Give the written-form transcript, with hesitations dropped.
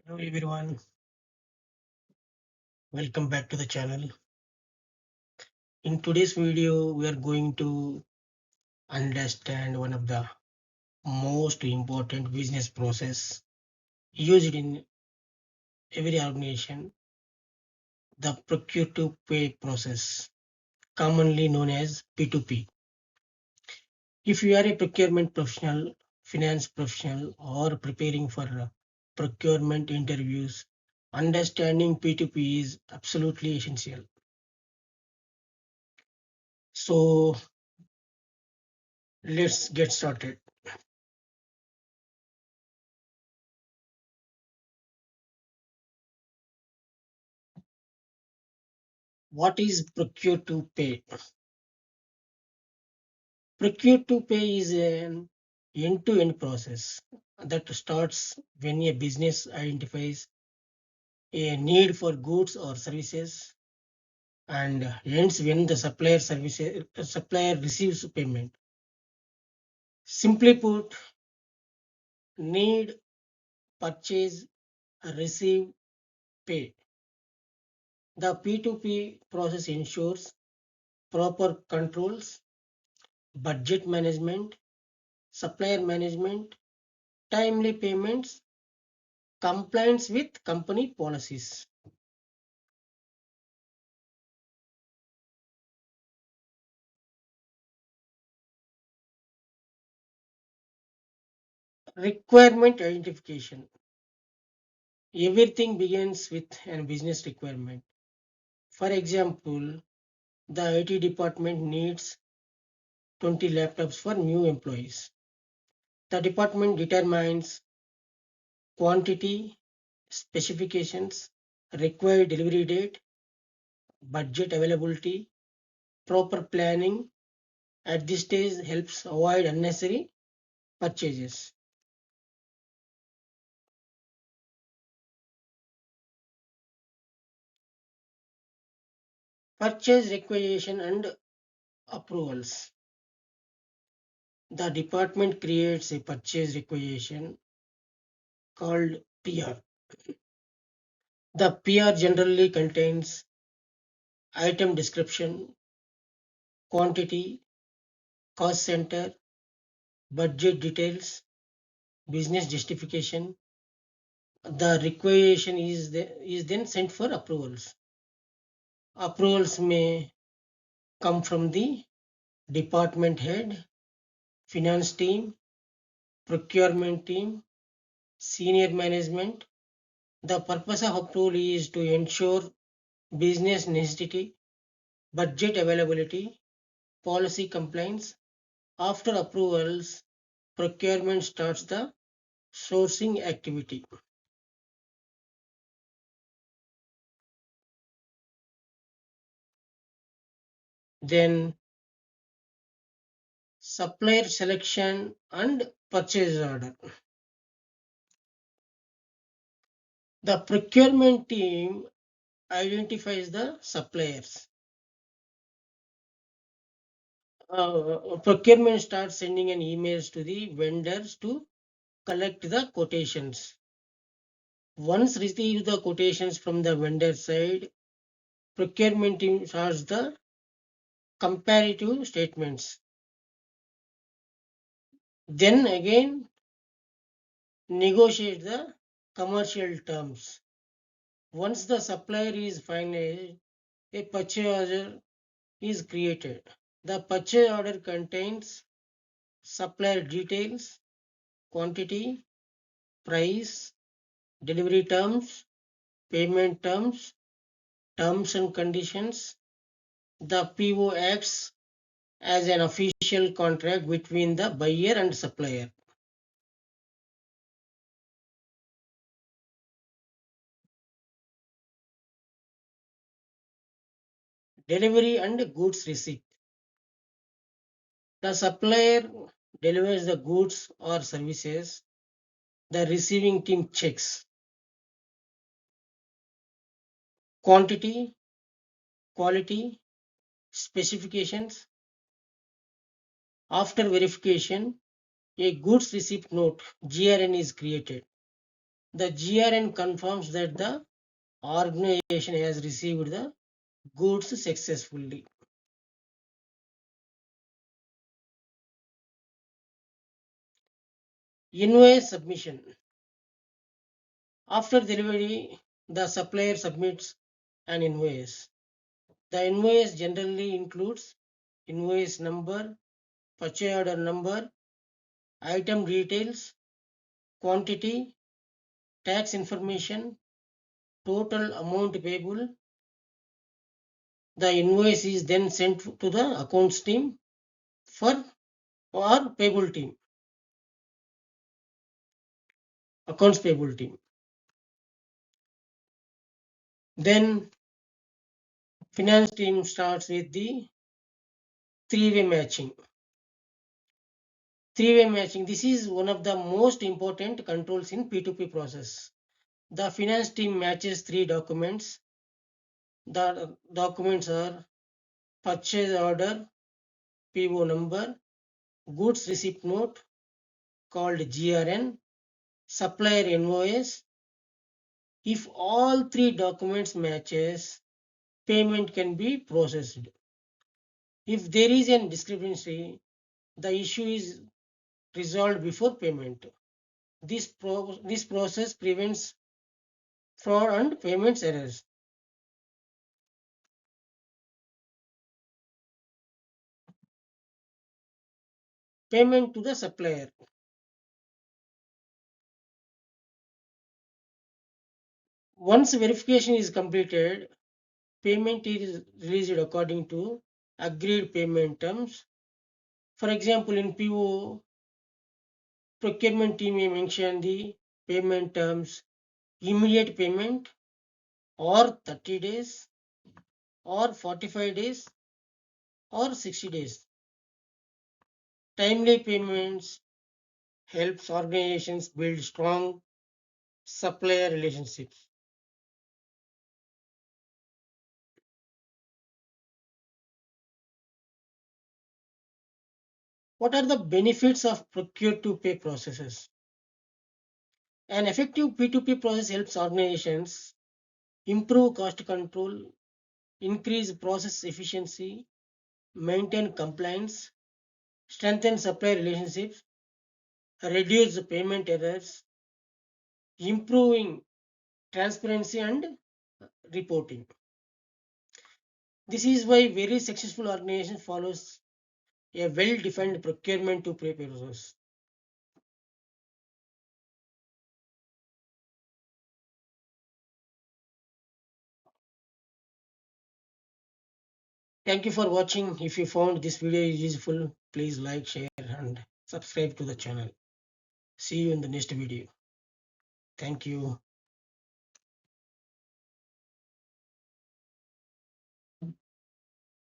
Hello everyone, welcome back to the channel. In today's video, we are going to understand one of the most important business process used in every organization, the Procure-to-Pay process, commonly known as P2P. If you are a procurement professional, finance professional, or preparing for procurement interviews, understanding P2P is absolutely essential. So let's get started. What is Procure-to-Pay? Procure-to-Pay is an end-to-end process that starts when a business identifies a need for goods or services and ends when the supplier receives payment. Simply put, need, purchase, receive, pay. The P2P process ensures proper controls, budget management, supplier management, timely payments, compliance with company policies. Requirement identification. Everything begins with a business requirement. For example, the IT department needs 20 laptops for new employees. The department determines quantity, specifications, required delivery date, budget availability, proper planning. At this stage helps avoid unnecessary purchases. Purchase requisition and approvals. The department creates a purchase requisition called PR. The PR generally contains item description, quantity, cost center, budget details, business justification. The requisition is then sent for approvals. Approvals may come from the department head, finance team, procurement team, senior management. The purpose of approval is to ensure business necessity, budget availability, policy compliance. After approvals, procurement starts the sourcing activity. Then supplier selection and purchase order. The procurement team identifies the suppliers. Procurement starts sending an emails to the vendors to collect the quotations. Once receive the quotations from the vendor side, procurement team starts the comparative statements. Then again negotiate the commercial terms. Once the supplier is finalized, a purchase order is created. The purchase order contains supplier details, quantity, price, delivery terms, payment terms, terms and conditions. The PO acts as an official contract between the buyer and supplier. Delivery and goods receipt. The supplier delivers the goods or services. The receiving team checks quantity, quality, specifications. After verification, a goods receipt note GRN is created. The GRN confirms that the organization has received the goods successfully. Invoice submission. After delivery, the supplier submits an invoice. The invoice generally includes invoice number, purchase order number, item details, quantity, tax information, total amount payable. The invoice is then sent to the accounts team for or payable team, accounts payable team. Then finance team starts with the three-way matching. Three-way matching. This is one of the most important controls in P2P process. The finance team matches three documents. The documents are purchase order, PO number, goods receipt note called GRN, supplier invoice. If all three documents matches, payment can be processed. If there is a discrepancy, the issue is resolved before payment. This process prevents fraud and payments errors. Payment to the supplier. Once verification is completed, payment is released according to agreed payment terms. For example, in PO, procurement team may mention the payment terms: immediate payment, or 30 days, or 45 days, or 60 days. Timely payments helps organizations build strong supplier relationships. What are the benefits of procure-to-pay processes? An effective P2P process helps organizations improve cost control, increase process efficiency, maintain compliance, strengthen supplier relationships, reduce payment errors, improving transparency and reporting. This is why very successful organization follows a well-defined procurement to pay process. Thank you for watching. If you found this video useful, please like, share, and subscribe to the channel. See you in the next video. Thank you.